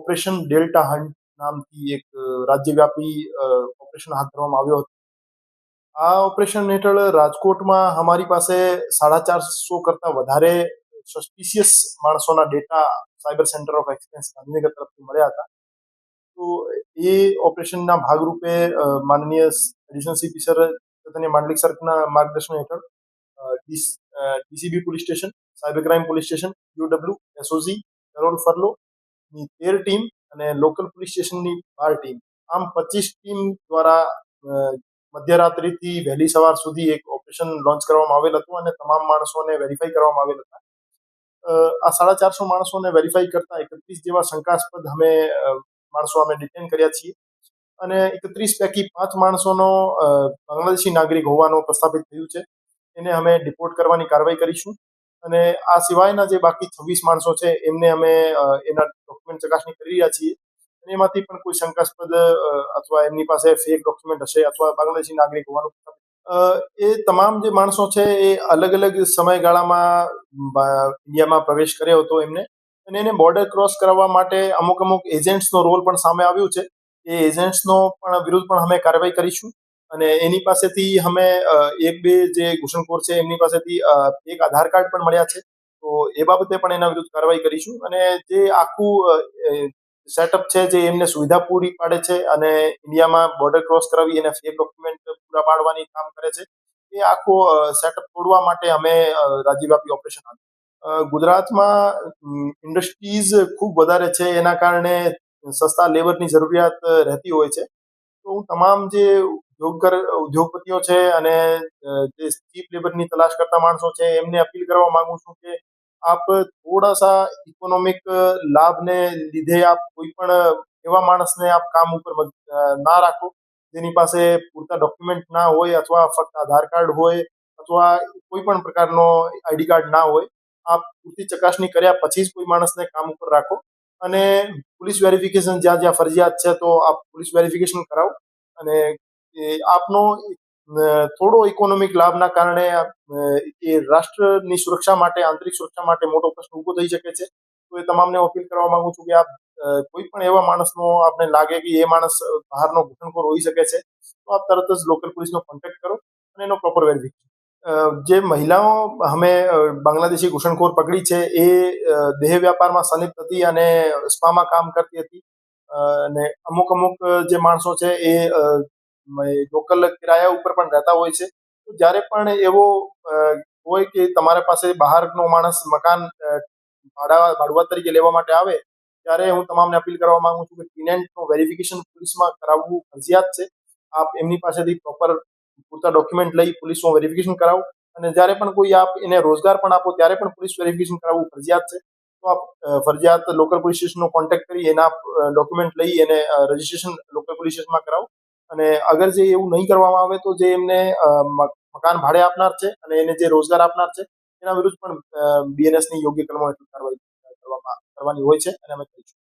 Operation delta hunt નામથી એક રાજ્યવ્યાપી ઓપરેશન હાથ ધરવામાં આવ્યો હતો. આ ઓપરેશન હેઠળ રાજકોટમાં અમારી પાસે 450 કરતા વધારે સસ્પિશિયસ માણસોના data cyber centre of exchange Gandhinagar તરફથી મળ્યા હતા. તો એ ઓપરેશનના ભાગરૂપે માનનીય એડિશનલ સીપી સર તથા માંડલિક સર્કલના માર્ગદર્શન હેઠળ DCB police station, cyber crime police station, યુડબ્લ્યુ, એસઓજી, કરોલ ફરલોની 13 ટીમ અને લોકલ પોલીસ સ્ટેશનની 12 ટીમ, આમ 25 ટીમ દ્વારા મધ્યરાત્રિથી વહેલી સવાર સુધી એક ઓપરેશન લોન્ચ કરવામાં આવેલ હતું અને તમામ માણસોને વેરીફાઈ કરવામાં આવેલ હતા. આ 450 માણસોને વેરીફાઈ કરતા 31 જેવા શંકાસ્પદ માણસો અમે ડિટેન કર્યા છીએ અને 31 પૈકી 5 માણસોનો બાંગ્લાદેશી નાગરિક હોવાનું પ્રસ્થાપિત થયું છે. એને અમે ડિપોર્ટ કરવાની કાર્યવાહી કરીશું અને આ સિવાયના જે બાકી 26 માણસો છે એમને અમે એના ડોક્યુમેન્ટ ચકાસણી કરી રહ્યા છીએ અને એમાંથી પણ કોઈ શંકાસ્પદ અથવા એમની પાસે ફેક ડોક્યુમેન્ટ હશે અથવા બાંગ્લાદેશી નાગરિક હોવાનું એ તમામ જે માણસો છે એ અલગ અલગ સમયગાળામાં ઇન્ડિયામાં પ્રવેશ કર્યો હતો એમને, અને એને બોર્ડર ક્રોસ કરાવવા માટે અમુક એજન્ટ્સનો રોલ પણ સામે આવ્યો છે. એ એજન્ટ્સનો પણ વિરુદ્ધ પણ અમે કાર્યવાહી કરીશું અને એની પાસેથી અમે એક બે જે ઘૂસણખોર છે એમની પાસેથી એક આધાર કાર્ડ પણ મળ્યા છે. તો એ બાબતે પણ એના વિરુદ્ધ કાર્યવાહી કરીશું અને જે આખું સેટઅપ છે જે એમને સુવિધા પૂરી પાડે છે અને ઇન્ડિયામાં બોર્ડર ક્રોસ કરાવી એને ફેક ડોક્યુમેન્ટ પૂરા પાડવાની કામ કરે છે, એ આખો સેટઅપ તોડવા માટે અમે રાજ્યવ્યાપી ઓપરેશન ગુજરાતમાં ઇન્ડસ્ટ્રીઝ ખૂબ વધારે છે, એના કારણે સસ્તા લેબરની જરૂરિયાત રહેતી હોય છે. તો હું તમામ જે ઉદ્યોગપતિઓ છે અને જે ચીપ લેબરની તલાશ કરતા માણસો છે એમને અપીલ કરવા માંગુ છું કે આપ થોડા સા ઇકોનોમિક લાભને લીધે આપ કોઈ પણ એવા માણસને આપ કામ ઉપર ના રાખો જેની પાસે પૂરતા ડોક્યુમેન્ટ ના હોય અથવા ફક્ત આધાર કાર્ડ હોય અથવા કોઈ પણ પ્રકારનો આઈડી કાર્ડ ના હોય. આપ પૂરતી ચકાસણી કર્યા પછી જ કોઈ માણસને કામ ઉપર રાખો અને પોલીસ વેરિફિકેશન જ્યાં જ્યાં ફરજિયાત છે તો આપ પોલીસ વેરિફિકેશન કરાવો અને આપનો થોડો ઇકોનોમિક લાભના કારણે એ રાષ્ટ્રની સુરક્ષા માટે, આંતરિક સુરક્ષા માટે મોટો પ્રશ્ન ઊભો થઈ શકે છે. તો એ તમામને અપીલ કરવા માંગુ છું કે આપ કોઈ પણ એવા માણસનો આપને લાગે કે એ માણસ બહારનો ઘૂસણખોર હોઈ શકે છે તો આપ તરત જ લોકલ પોલીસનો કોન્ટેક્ટ કરો અને એનો પ્રોપર વેરિફિકેશન. જે મહિલાઓ અમે બાંગ્લાદેશી ઘૂસણખોર પકડી છે એ દેહ વ્યાપારમાં સંલિપ્ત હતી અને સ્પામાં કામ કરતી હતી અને અમુક જે માણસો છે એ લોકલ કિરાયા ઉપર પણ રહેતા હોય છે. તો જ્યારે પણ એવો હોય કે તમારા પાસે બહારનો માણસ મકાન ભાડુઆત તરીકે લેવા માટે આવે ત્યારે હું તમામને અપીલ કરવા માંગુ છું કે ટેનન્ટનું વેરિફિકેશન પોલીસમાં કરાવવું ફરજિયાત છે. આપ એમની પાસેથી પ્રોપર પૂરતા ડોક્યુમેન્ટ લઈ પોલીસમાં વેરિફિકેશન કરાવો અને જ્યારે પણ કોઈ આપ એને રોજગાર પણ આપો ત્યારે પણ પોલીસ વેરિફિકેશન કરાવવું ફરજિયાત છે. તો આપ ફરજિયાત લોકલ પોલીસ સ્ટેશનનો કોન્ટેક્ટ કરી એના ડોક્યુમેન્ટ લઈ એને રજીસ્ટ્રેશન લોકલ પોલીસ સ્ટેશનમાં કરાવો અને અગર જે એવું નહીં કરવામાં આવે તો જે એમને મકાન ભાડે આપનાર છે અને એને જે રોજગાર આપનાર છે એના વિરુદ્ધ પણ બીએનએસની યોગ્ય કલમો હેઠળ કાર્યવાહી કરવાની હોય છે અને અમે કરીશું.